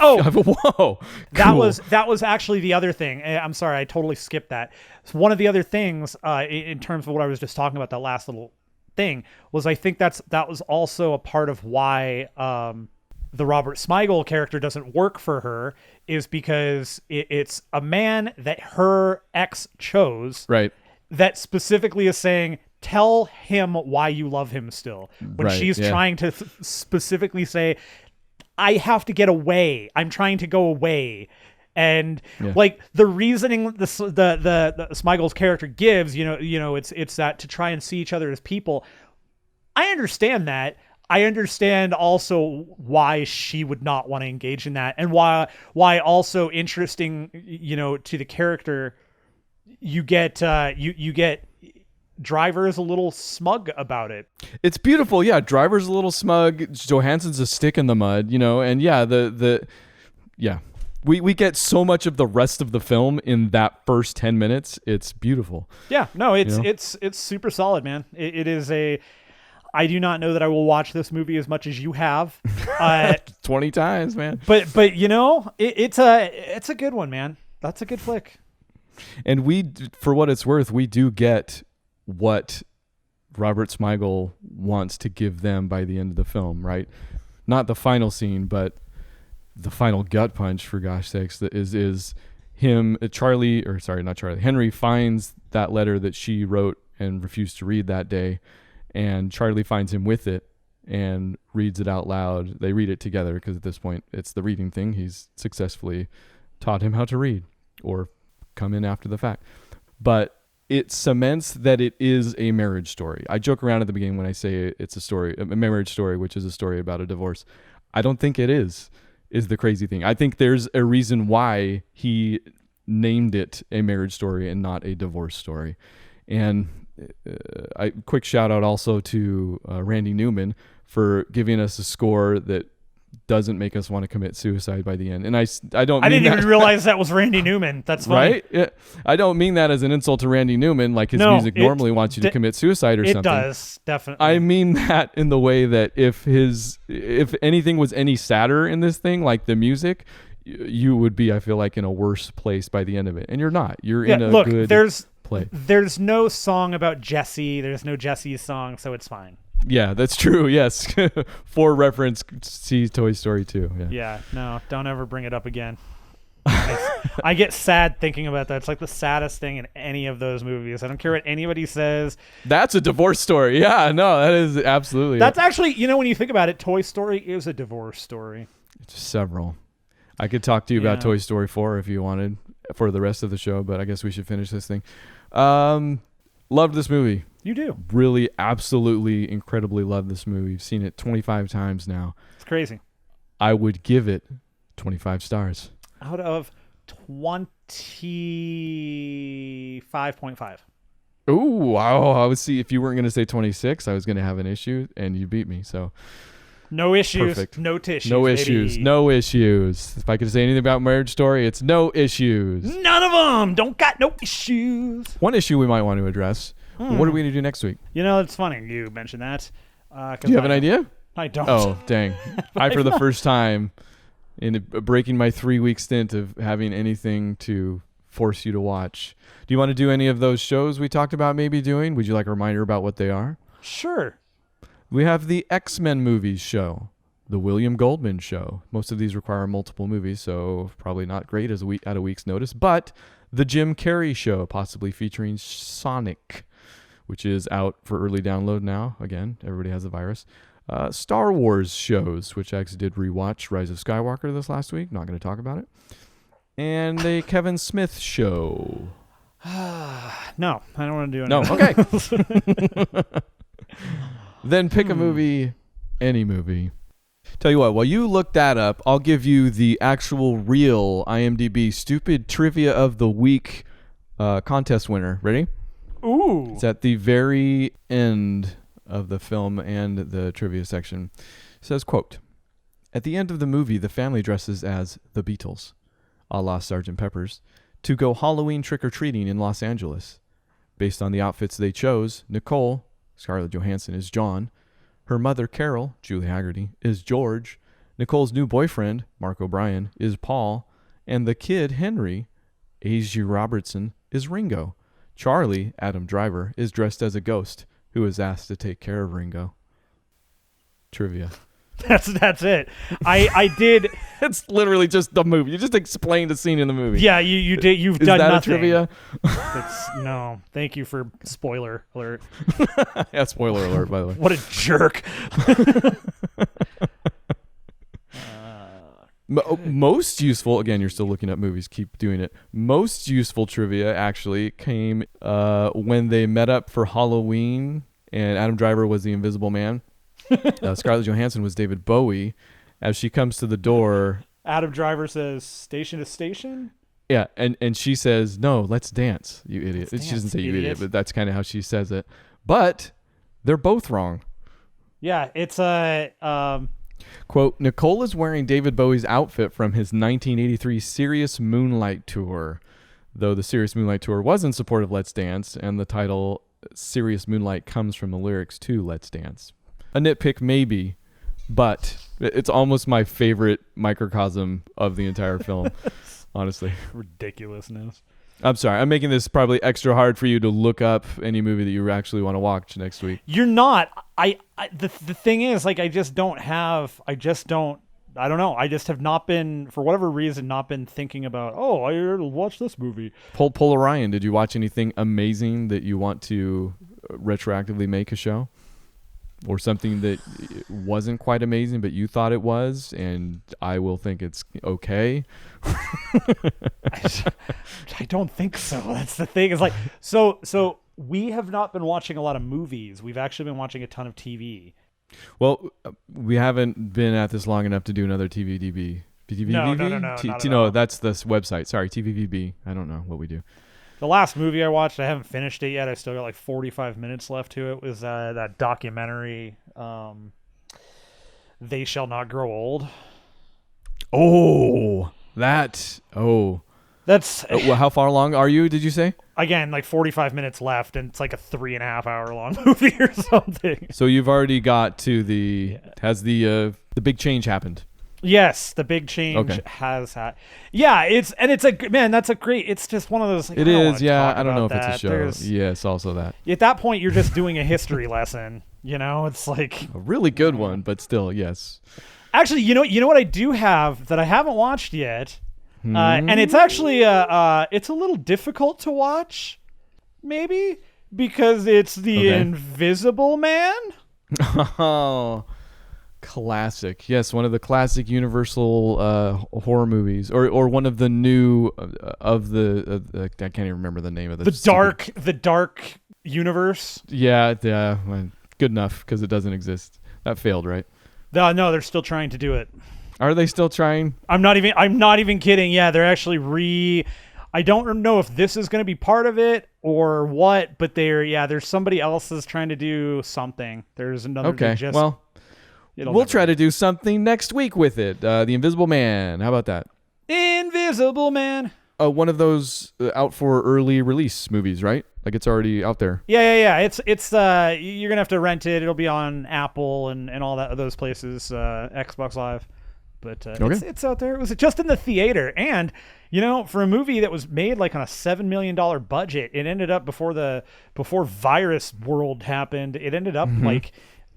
whoa. That was actually the other thing. I'm sorry, I totally skipped that. So one of the other things, in terms of what I was just talking about, that last little thing, was I think that was also a part of why the Robert Smigel character doesn't work for her, is because it's a man that her ex chose, right? That specifically is saying, tell him why you love him still. When she's trying to specifically say, I have to get away. I'm trying to go away. And like the reasoning the Smigel's character gives, it's that to try and see each other as people. I understand that. I understand also why she would not want to engage in that, and why also interesting, to the character, you get Driver is a little smug about it. It's beautiful. Yeah. Driver's a little smug. Johansson's a stick in the mud, and we get so much of the rest of the film in that first 10 minutes. It's beautiful. Yeah, no, it's super solid, man. It is I do not know that I will watch this movie as much as you have. 20 times, man. But it's a good one, man. That's a good flick. And for what it's worth, we do get what Robert Smigel wants to give them by the end of the film, right? Not the final scene, but the final gut punch, for gosh sakes, that is him, Henry finds that letter that she wrote and refused to read that day. And Charlie finds him with it and reads it out loud. They read it together because at this point it's the reading thing. He's successfully taught him how to read or come in after the fact. But it cements that it is a marriage story. I joke around at the beginning when I say it's a marriage story, which is a story about a divorce. I don't think it is the crazy thing. I think there's a reason why he named it a marriage story and not a divorce story. And quick shout out also to Randy Newman for giving us a score that doesn't make us want to commit suicide by the end. And I didn't even realize that was Randy Newman. That's funny. Right? Yeah. I don't mean that as an insult to Randy Newman, like his music normally wants you to commit suicide or something. It does, definitely. I mean that in the way that if anything was any sadder in this thing, like the music, you would be, I feel like, in a worse place by the end of it. And you're not. You're in a good place. There's no song about Jesse. There's no Jesse song, so it's fine. Yeah, that's true. Yes. For reference, see Toy Story 2. Yeah, no, don't ever bring it up again. I get sad thinking about that. It's like the saddest thing in any of those movies. I don't care what anybody says. That's a divorce story. Yeah, no, that is absolutely. That's actually, when you think about it, Toy Story is a divorce story. Several. I could talk to you about Toy Story 4 if you wanted for the rest of the show, but I guess we should finish this thing. Loved this movie. You do. Really, absolutely, incredibly love this movie. I've seen it 25 times now. It's crazy. I would give it 25 stars. Out of 25.5. Ooh, wow. I would see if you weren't going to say 26, I was going to have an issue, and you beat me. So no issues, perfect. No tissues. No baby. issues, no issues. If I could say anything about Marriage Story, it's no issues. None of them. Don't got no issues. One issue we might want to address. What are we going to do next week? It's funny you mentioned that. Do you have an idea? I don't. Oh, dang. For the first time in breaking my 3-week stint of having anything to force you to watch. Do you want to do any of those shows we talked about maybe doing? Would you like a reminder about what they are? Sure. We have the X-Men movies show, the William Goldman show. Most of these require multiple movies, so probably not great at a week's notice. But the Jim Carrey show, possibly featuring Sonic, which is out for early download now. Again, everybody has the virus. Star Wars shows, which I actually did rewatch Rise of Skywalker this last week. Not going to talk about it. And a Kevin Smith show. No, I don't want to do it. No, okay. Then pick a movie, any movie. Tell you what, while you look that up, I'll give you the actual real IMDb Stupid Trivia of the Week contest winner. Ready? Ooh. It's at the very end of the film and the trivia section. It says, quote, "At the end of the movie, the family dresses as the Beatles, a la Sgt. Pepper's, to go Halloween trick-or-treating in Los Angeles. Based on the outfits they chose, Nicole, Scarlett Johansson, is John. Her mother, Carol, Julie Haggerty, is George. Nicole's new boyfriend, Mark O'Brien, is Paul. And the kid, Henry, A.G. Robertson, is Ringo. Charlie, Adam Driver, is dressed as a ghost who is asked to take care of Ringo." Trivia. That's it. I did. It's literally just the movie. You just explained a scene in the movie. Yeah, you did. You've is done that nothing. A trivia? No. Thank you for spoiler alert. Yeah, spoiler alert, by the way. What a jerk. Most useful, again, you're still looking at movies, keep doing it. Most useful trivia actually came when they met up for Halloween and Adam Driver was the Invisible Man. Scarlett Johansson was David Bowie. As she comes to the door, Adam Driver says, "Station to station?" Yeah, and she says, "No, let's dance, you idiot." She doesn't say you idiot, but that's kind of how she says it. But they're both wrong. Yeah, it's a... Quote, "Nicole is wearing David Bowie's outfit from his 1983 Serious Moonlight Tour, though the Serious Moonlight Tour was in support of Let's Dance, and the title Serious Moonlight comes from the lyrics to Let's Dance." A nitpick maybe, but it's almost my favorite microcosm of the entire film, honestly. Ridiculousness. I'm sorry. I'm making this probably extra hard for you to look up any movie that you actually want to watch next week. You're not. The thing is, like, I don't know. I just have not been, for whatever reason, not been thinking about, I'll watch this movie. Paul Orion, did you watch anything amazing that you want to retroactively make a show? Or something that wasn't quite amazing, but you thought it was, and I will think it's okay? I don't think so. That's the thing. It's like, so we have not been watching a lot of movies. We've actually been watching a ton of TV. Well, we haven't been at this long enough to do another TVDB TVVB? No, not at No, all. that's this website. Sorry, TVVB. I don't know what we do. The last movie I watched, I haven't finished it yet. I still got like 45 minutes left to it. Was that documentary, They Shall Not Grow Old. That's well, how far along are you? Did you say? Again, like 45 minutes left, and it's like a 3.5 hour long movie or something. So you've already got to the has the big change happened? Yes, the big change has had. Yeah, it's a great. It's just one of those. Like, It I don't is, wanna yeah. talk I don't know if about it's a that. show. Yes, also that. At that point, you're just doing a history lesson. You know, it's like A really good one, but still, yes. actually, you know what I do have that I haven't watched yet, and it's actually it's a little difficult to watch, maybe because it's the Invisible Man. Oh, classic. Yes, one of the classic Universal horror movies, or one of the new I can't even remember the name of The dark universe. Yeah, well, good enough because it doesn't exist. That failed, right? No, they're still trying to do it. Are they still trying? I'm not even kidding. Yeah, they're actually I don't know if this is going to be part of it or what, but there's somebody else is trying to do something. There's another. Okay, well, we'll try to do something next week with it. The Invisible Man. How about that? Invisible Man. One of those out for early release movies, right? Like it's already out there. Yeah. It's you're gonna have to rent it. It'll be on Apple and all those places, Xbox Live. But it's out there. It was just in the theater, and for a movie that was made like on a $7 million budget, it ended up before Virus World happened. It ended up like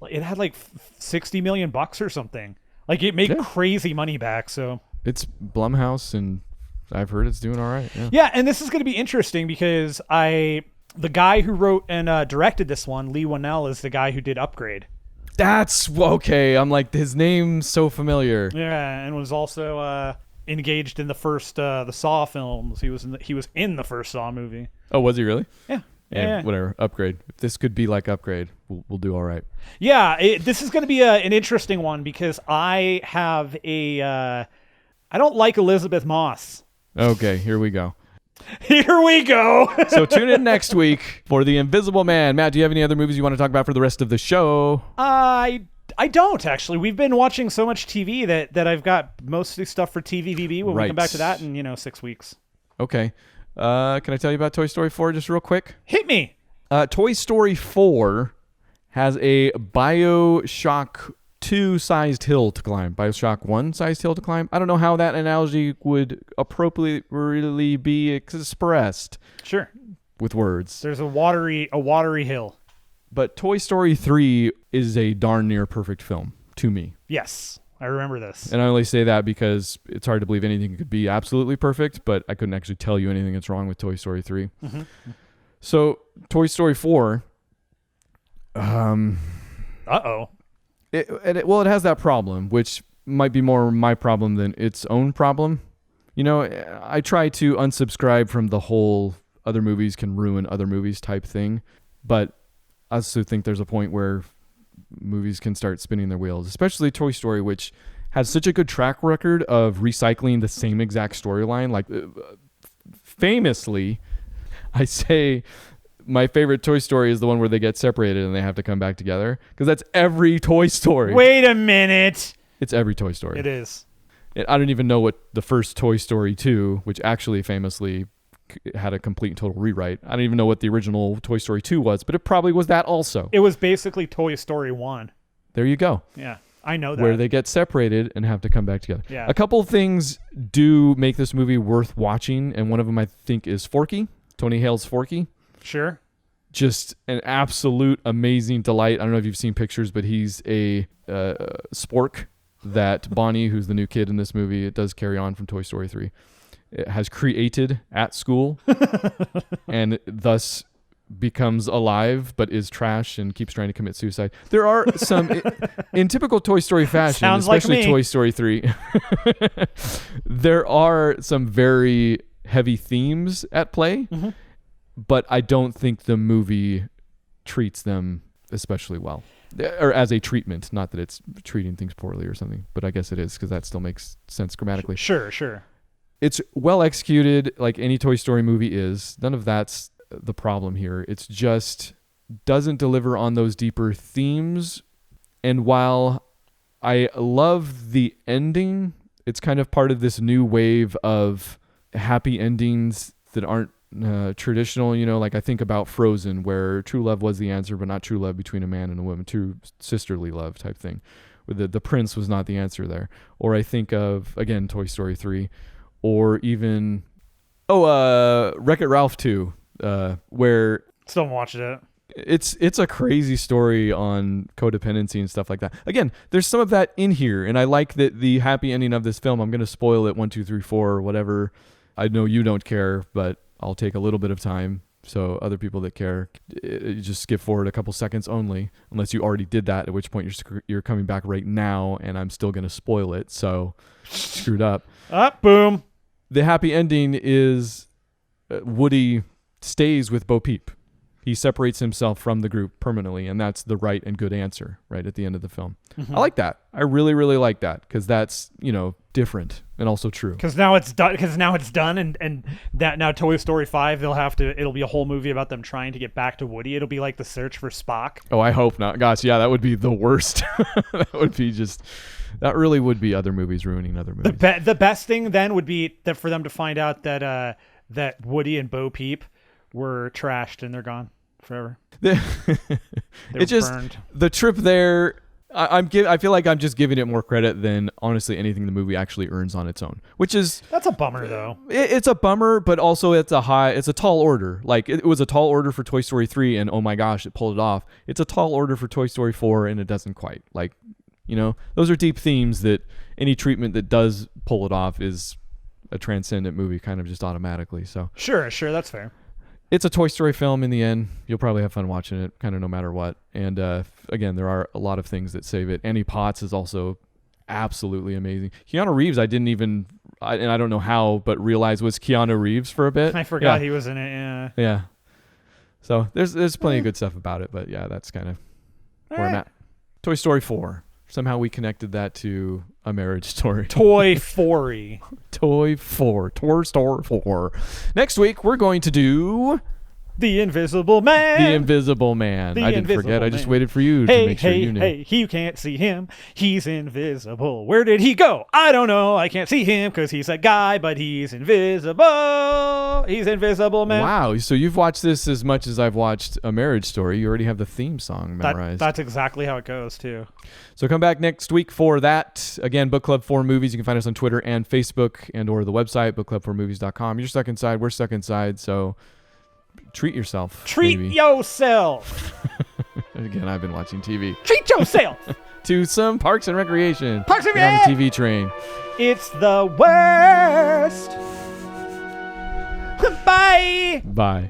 it had like $60 million or something. Like it made crazy money back. So it's Blumhouse, and I've heard it's doing all right. Yeah, and this is going to be interesting because the guy who wrote and directed this one, Lee Whannell, is the guy who did Upgrade. That's okay. I'm like, his name's so familiar. Yeah, and was also engaged in the first the Saw films. He was in the first Saw movie. Oh, was he really? Yeah. Yeah. Whatever. Upgrade. If this could be like Upgrade, we'll do all right. Yeah, this is going to be an interesting one because I have I don't like Elizabeth Moss. Okay, here we go. Here we go. So tune in next week for The Invisible Man. Matt, do you have any other movies you want to talk about for the rest of the show? I don't, actually. We've been watching so much TV that I've got mostly stuff for TVVB when we come back to that in 6 weeks. Okay. Can I tell you about Toy Story 4 just real quick? Hit me. Toy Story 4 has a BioShock 2 sized hill to climb. BioShock 1 sized hill to climb. I don't know how that analogy would appropriately be expressed. Sure. With words. There's a watery hill. But Toy Story 3 is a darn near perfect film to me. Yes, I remember this. And I only say that because it's hard to believe anything could be absolutely perfect, but I couldn't actually tell you anything that's wrong with Toy Story 3. Mm-hmm. So, Toy Story 4... Uh-oh. It has that problem, which might be more my problem than its own problem. I try to unsubscribe from the whole other movies can ruin other movies type thing, but I also think there's a point where movies can start spinning their wheels, especially Toy Story, which has such a good track record of recycling the same exact storyline. Like, famously, I say... my favorite Toy Story is the one where they get separated and they have to come back together. Because that's every Toy Story. Wait a minute. It's every Toy Story. It is. I don't even know what the first Toy Story 2, which actually famously had a complete and total rewrite. I don't even know what the original Toy Story 2 was, but it probably was that also. It was basically Toy Story 1. There you go. Yeah, I know that. Where they get separated and have to come back together. Yeah. A couple of things do make this movie worth watching, and one of them I think is Forky. Tony Hale's Forky. Sure. Just an absolute amazing delight. I don't know if you've seen pictures, but he's a spork that Bonnie, who's the new kid in this movie, it does carry on from Toy Story 3, it has created at school and thus becomes alive but is trash and keeps trying to commit suicide. There are some, in typical Toy Story fashion, Sounds especially like me. Toy Story 3, there are some very heavy themes at play. But I don't think the movie treats them especially well. or as a treatment. Not that it's treating things poorly or something, but I guess it is because that still makes sense grammatically. Sure. It's well executed, like any Toy Story movie is. None of that's the problem here. It's just doesn't deliver on those deeper themes. And while I love the ending, it's kind of part of this new wave of happy endings that aren't traditional. You know, like I think about Frozen, where true love was the answer, but not true love between a man and a woman, true sisterly love type thing. Where the prince was not the answer there. Or I think of, again, Toy Story 3. Or even, Wreck-It Ralph 2, where Still haven't watched it. it's a crazy story on codependency and stuff like that. Again, there's some of that in here, and I like that the happy ending of this film. I'm going to spoil it 1, 2, 3, 4, or whatever. I know you don't care, but I'll take a little bit of time. So other people that care, you just skip forward a couple seconds only, unless you already did that, at which point you're coming back right now, and I'm still going to spoil it. So screwed up. Boom. The happy ending is Woody stays with Bo Peep. He separates himself from the group permanently, and that's the right and good answer right at the end of the film. I like that. I really, really like that because that's, different and also true. Because now it's done, and that now Toy Story 5, it'll be a whole movie about them trying to get back to Woody. It'll be like the search for Spock. Oh, I hope not. Gosh, yeah, that would be the worst. That really would be other movies ruining other movies. The best thing then would be that for them to find out that Woody and Bo Peep were trashed and they're gone forever. It's just burned. The trip there. I feel like I'm just giving it more credit than honestly anything the movie actually earns on its own, which is that's a bummer though. It's a bummer, but also it's a tall order. Like it was a tall order for Toy Story 3, and oh my gosh, it pulled it off. It's a tall order for Toy Story 4, and it doesn't quite. Like, those are deep themes that any treatment that does pull it off is a transcendent movie, kind of just automatically. So sure, that's fair. It's a Toy Story film in the end. You'll probably have fun watching it, kind of no matter what. And again, there are a lot of things that save it. Annie Potts is also absolutely amazing. Keanu Reeves, I don't know how, but realized was Keanu Reeves for a bit. I forgot he was in it. Yeah. Yeah. So there's plenty of good stuff about it, but yeah, that's kind of where I'm at. Toy Story 4. Somehow we connected that to A Marriage Story. Toy 4. Toy 4. Toy Story 4. Next week, we're going to do... The Invisible Man. The Invisible Man. I didn't forget. I just waited for you to make sure you knew. Hey, you can't see him. He's invisible. Where did he go? I don't know. I can't see him because he's a guy, but he's invisible. He's Invisible Man. Wow. So you've watched this as much as I've watched A Marriage Story. You already have the theme song memorized. That's exactly how it goes, too. So come back next week for that. Again, Book Club 4 Movies. You can find us on Twitter and Facebook and or the website, bookclub4movies.com. You're stuck inside. We're stuck inside. So... treat yourself. Treat yourself. Again, I've been watching TV. Treat yourself. To some Parks and Recreation. Parks and Get on the TV train. It's the worst. Bye. Bye.